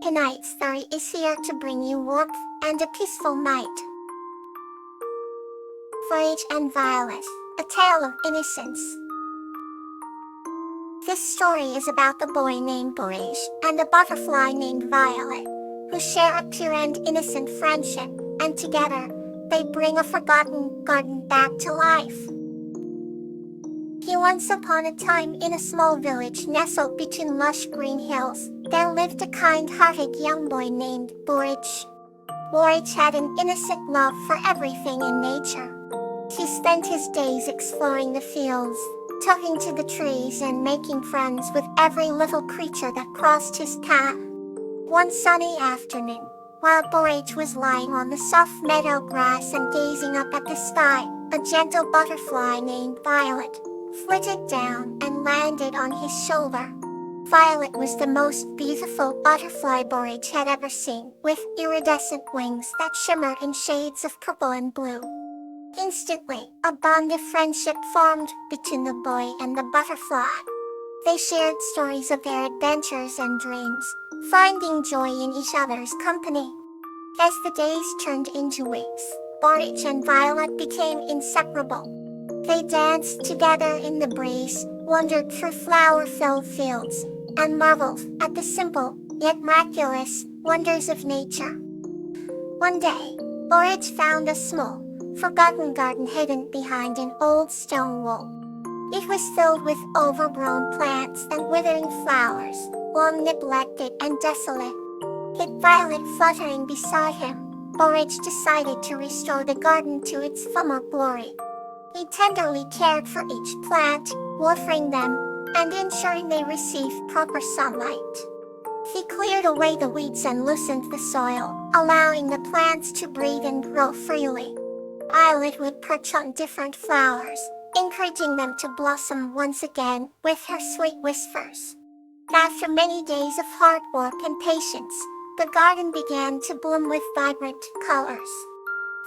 Tonight's story is here to bring you warmth and a peaceful night. Voyage and Violet, a tale of innocence. This story is about a boy named Voyage and a butterfly named Violet, who share a pure and innocent friendship, and together, they bring a forgotten garden back to life. Once upon a time in a small village nestled between lush green hills, there lived a kind-hearted young boy named Voyage. Voyage had an innocent love for everything in nature. He spent his days exploring the fields, talking to the trees and making friends with every little creature that crossed his path. One sunny afternoon, while Voyage was lying on the soft meadow grass and gazing up at the sky, a gentle butterfly named Violet flitted down and landed on his shoulder. Violet was the most beautiful butterfly Voyage had ever seen, with iridescent wings that shimmered in shades of purple and blue. Instantly, a bond of friendship formed between the boy and the butterfly. They shared stories of their adventures and dreams, finding joy in each other's company. As the days turned into weeks, Voyage and Violet became inseparable. They danced together in the breeze, wandered through flower-filled fields, and marveled at the simple, yet miraculous, wonders of nature. One day, Voyage found a small, forgotten garden hidden behind an old stone wall. It was filled with overgrown plants and withering flowers, long neglected and desolate. With Violet fluttering beside him, Voyage decided to restore the garden to its former glory. He tenderly cared for each plant, watering them, and ensuring they received proper sunlight. He cleared away the weeds and loosened the soil, allowing the plants to breathe and grow freely. Violet would perch on different flowers, encouraging them to blossom once again with her sweet whispers. After many days of hard work and patience, the garden began to bloom with vibrant colors.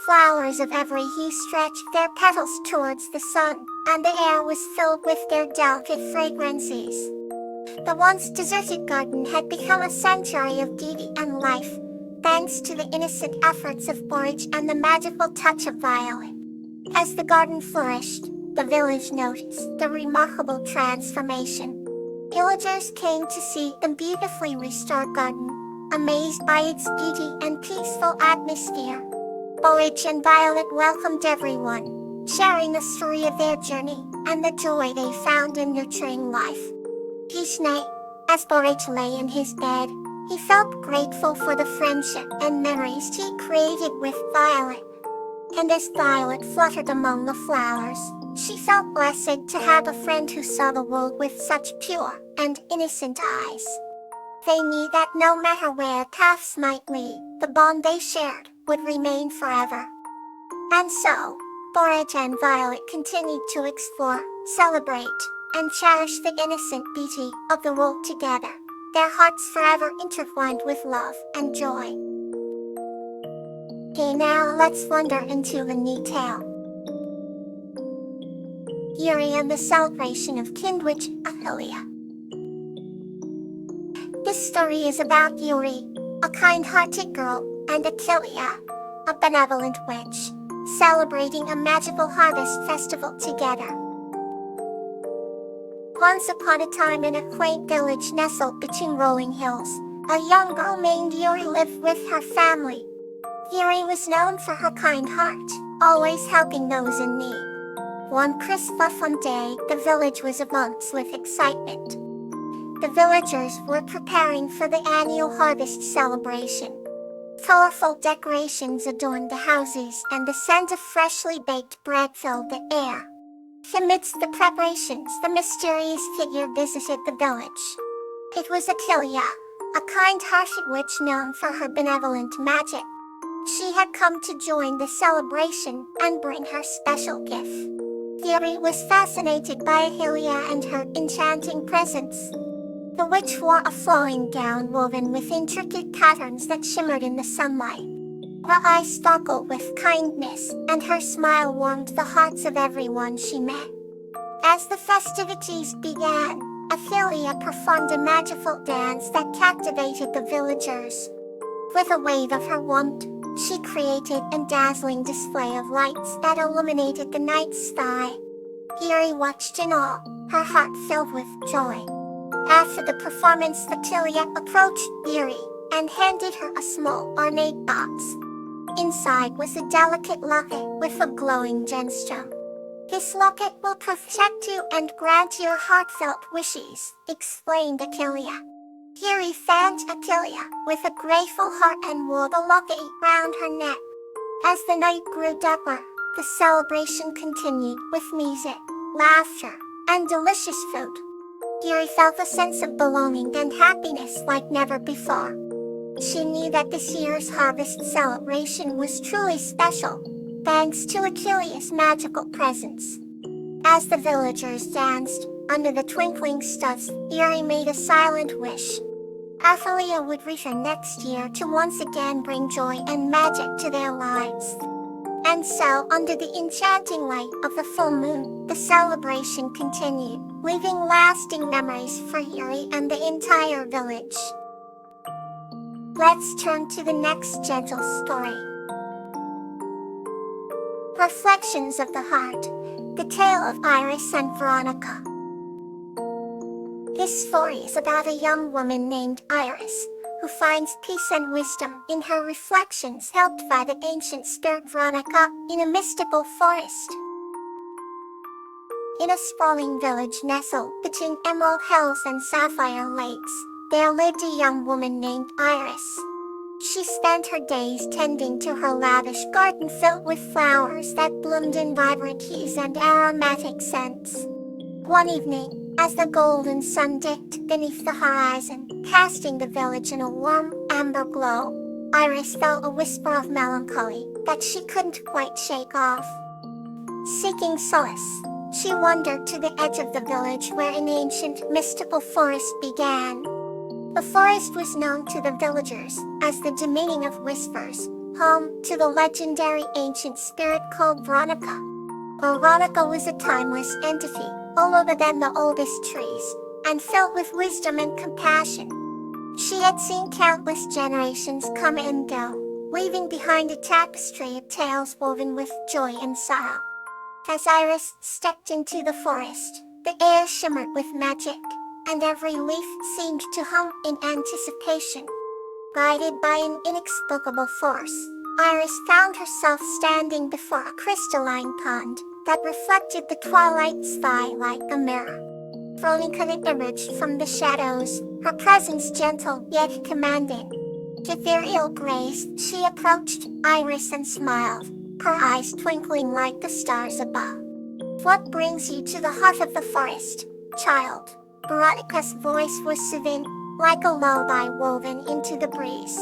Flowers of every hue stretched their petals towards the sun, and the air was filled with their delicate fragrances. The once deserted garden had become a sanctuary of beauty and life, thanks to the innocent efforts of Voyage and the magical touch of Violet. As the garden flourished, the village noticed the remarkable transformation. Villagers came to see the beautifully restored garden, amazed by its beauty and peaceful atmosphere. Voyage and Violet welcomed everyone, sharing the story of their journey and the joy they found in nurturing life. Each night, as Voyage lay in his bed, he felt grateful for the friendship and memories he created with Violet. And as Violet fluttered among the flowers, she felt blessed to have a friend who saw the world with such pure and innocent eyes. They knew that no matter where paths might lead, the bond they shared would remain forever. And so, Voyage and Violet continued to explore, celebrate, and cherish the innocent beauty of the world together, their hearts forever intertwined with love and joy. Okay, now let's wander into the new tale. Yuri and the Celebration of Kindred, Ahelia. This story is about Yuri, a kind-hearted girl, and Ahelia, a benevolent witch, celebrating a magical harvest festival together. Once upon a time in a quaint village nestled between rolling hills, a young girl named Yuri lived with her family. Yuri was known for her kind heart, always helping those in need. One crisp autumn day, the village was abuzz with excitement. The villagers were preparing for the annual harvest celebration. Colorful decorations adorned the houses and the scent of freshly baked bread filled the air. Amidst the preparations, the mysterious figure visited the village. It was Ahelia, a kind-hearted witch known for her benevolent magic. She had come to join the celebration and bring her special gift. Yuri was fascinated by Ahelia and her enchanting presence. The witch wore a flowing gown woven with intricate patterns that shimmered in the sunlight. Her eyes sparkled with kindness, and her smile warmed the hearts of everyone she met. As the festivities began, Ophelia performed a magical dance that captivated the villagers. With a wave of her wand, she created a dazzling display of lights that illuminated the night sky. Yuri watched in awe, her heart filled with joy. After the performance, Ophelia approached Yuri and handed her a small, ornate box. Inside was a delicate locket with a glowing gemstone. "This locket will protect you and grant your heartfelt wishes," explained Ophelia. Yuri thanked Ophelia with a grateful heart and wore the locket round her neck. As the night grew darker, the celebration continued with music, laughter, and delicious food. Yuri felt a sense of belonging and happiness like never before. She knew that this year's harvest celebration was truly special, thanks to Achilles' magical presence. As the villagers danced under the twinkling stars, Yuri made a silent wish. Ophelia would return next year to once again bring joy and magic to their lives. And so, under the enchanting light of the full moon, the celebration continued, leaving lasting memories for Yuri and the entire village. Let's turn to the next gentle story. Reflections of the Heart, the tale of Iris and Veronica. This story is about a young woman named Iris, who finds peace and wisdom in her reflections helped by the ancient spirit Veronica in a mystical forest. In a sprawling village nestled between emerald hills and sapphire lakes, there lived a young woman named Iris. She spent her days tending to her lavish garden filled with flowers that bloomed in vibrant hues and aromatic scents. One evening, as the golden sun dipped beneath the horizon, casting the village in a warm, amber glow, Iris felt a whisper of melancholy that she couldn't quite shake off. Seeking solace, she wandered to the edge of the village where an ancient, mystical forest began. The forest was known to the villagers as the Domain of Whispers, home to the legendary ancient spirit called Veronica. Veronica was a timeless entity, older than the oldest trees, and filled with wisdom and compassion. She had seen countless generations come and go, leaving behind a tapestry of tales woven with joy and sorrow. As Iris stepped into the forest, the air shimmered with magic, and every leaf seemed to hum in anticipation. Guided by an inexplicable force, Iris found herself standing before a crystalline pond that reflected the twilight sky like a mirror. Veronica emerged from the shadows, her presence gentle yet commanding. With ethereal grace, she approached Iris and smiled, her eyes twinkling like the stars above. "What brings you to the heart of the forest, child?" Veronica's voice was soothing, like a lullaby woven into the breeze.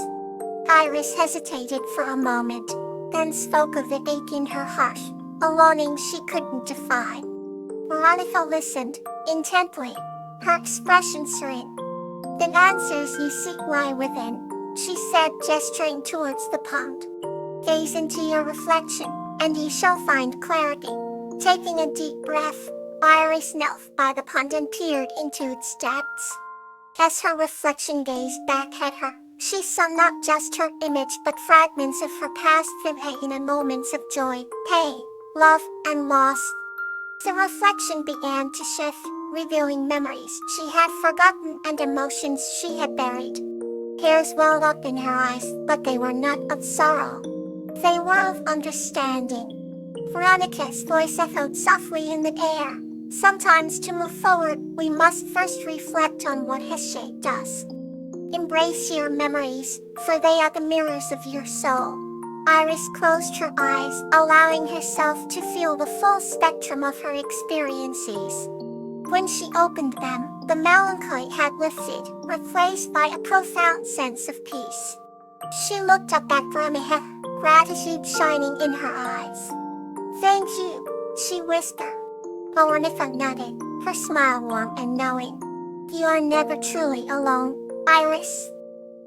Iris hesitated for a moment, then spoke of the ache in her heart, a longing she couldn't define. Veronica listened, intently, her expression serene. "The answers you seek lie within," she said, gesturing towards the pond. "Gaze into your reflection, and you shall find clarity." Taking a deep breath, Iris knelt by the pond and peered into its depths. As her reflection gazed back at her, she saw not just her image but fragments of her past living in moments of joy, pain, love, and loss. The reflection began to shift, revealing memories she had forgotten and emotions she had buried. Tears welled up in her eyes, but they were not of sorrow. They were of understanding. Veronica's voice echoed softly in the air. "Sometimes to move forward, we must first reflect on what has shaped us. Embrace your memories, for they are the mirrors of your soul." Iris closed her eyes, allowing herself to feel the full spectrum of her experiences. When she opened them, the melancholy had lifted, replaced by a profound sense of peace. She looked up at Veronica, gratitude shining in her eyes. "Thank you," she whispered. Veronica nodded, her smile warm and knowing. "You are never truly alone, Iris.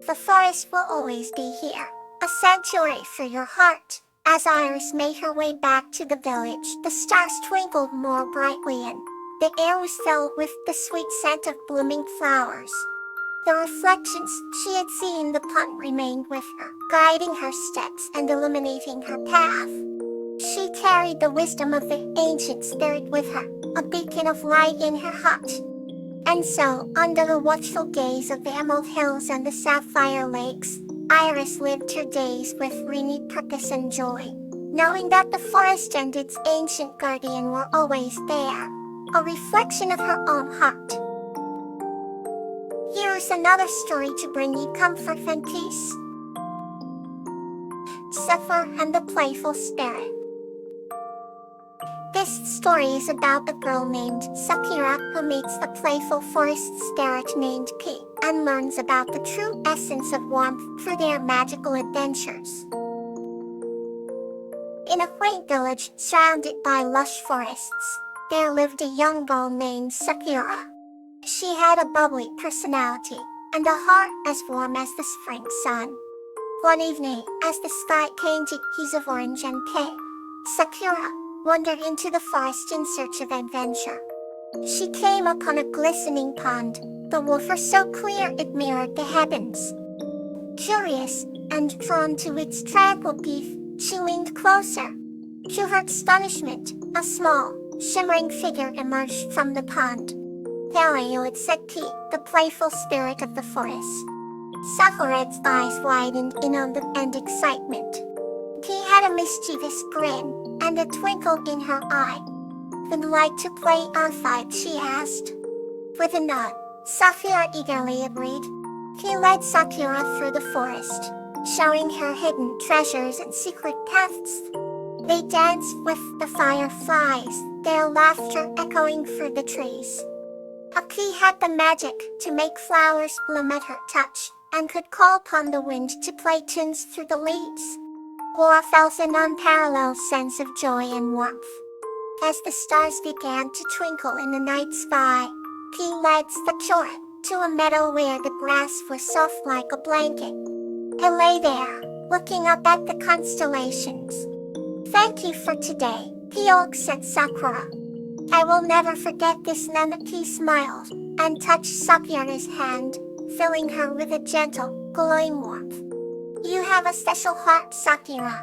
The forest will always be here, a sanctuary for your heart." As Iris made her way back to the village, the stars twinkled more brightly and The air was filled with the sweet scent of blooming flowers. The reflections she had seen in the pond remained with her, guiding her steps and illuminating her path. She carried the wisdom of the ancient spirit with her, a beacon of light in her heart. And so, under the watchful gaze of the emerald hills and the sapphire lakes, Iris lived her days with renewed purpose and joy, knowing that the forest and its ancient guardian were always there, a reflection of her own heart. Here's another story to bring you comfort and peace. Zephyr and the Playful Spirit. This story is about a girl named Sakura who meets a playful forest spirit named Pi and learns about the true essence of warmth through their magical adventures. In a quaint village surrounded by lush forests, there lived a young girl named Sakura. She had a bubbly personality and a heart as warm as the spring sun. One evening, as the sky painted hues of orange and pink, Sakura wandered into the forest in search of adventure. She came upon a glistening pond, the water so clear it mirrored the heavens. Curious and drawn to its tranquil peace, she leaned closer. To her astonishment, a small, shimmering figure emerged from the pond. "Hello," it said Pi, the playful spirit of the forest. Sakura's eyes widened in wonder and excitement. Pi had a mischievous grin and a twinkle in her eye. "Would you like to play outside?" she asked. With a nod, Sakura eagerly agreed. He led Sakura through the forest, showing her hidden treasures and secret paths. They danced with the fireflies, their laughter echoing through the trees. Pi had the magic to make flowers bloom at her touch, and could call upon the wind to play tunes through the leaves. Laura felt an unparalleled sense of joy and warmth. As the stars began to twinkle in the night sky, Pi led Sakura to a meadow where the grass was soft like a blanket. He lay there, looking up at the constellations. "Thank you for today," Pi said Sakura. "I will never forget this moment." Pi smiled and touched Sakura's hand, filling her with a gentle, glowing warmth. "You have a special heart, Sakura.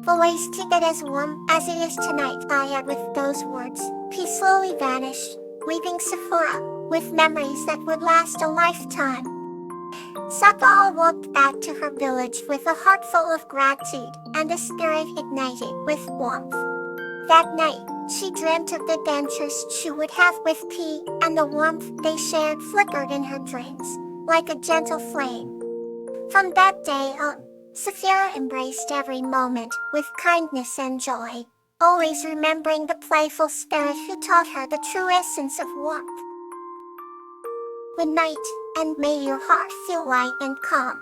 Always keep it as warm as it is tonight." With those words, Pi slowly vanished, leaving Sakura with memories that would last a lifetime. Sakura walked back to her village with a heart full of gratitude and a spirit ignited with warmth. That night, she dreamt of the adventures she would have with Pi, and the warmth they shared flickered in her dreams, like a gentle flame. From that day on, Sakura embraced every moment with kindness and joy, always remembering the playful spirit who taught her the true essence of warmth. Good night, and may your heart feel light and calm.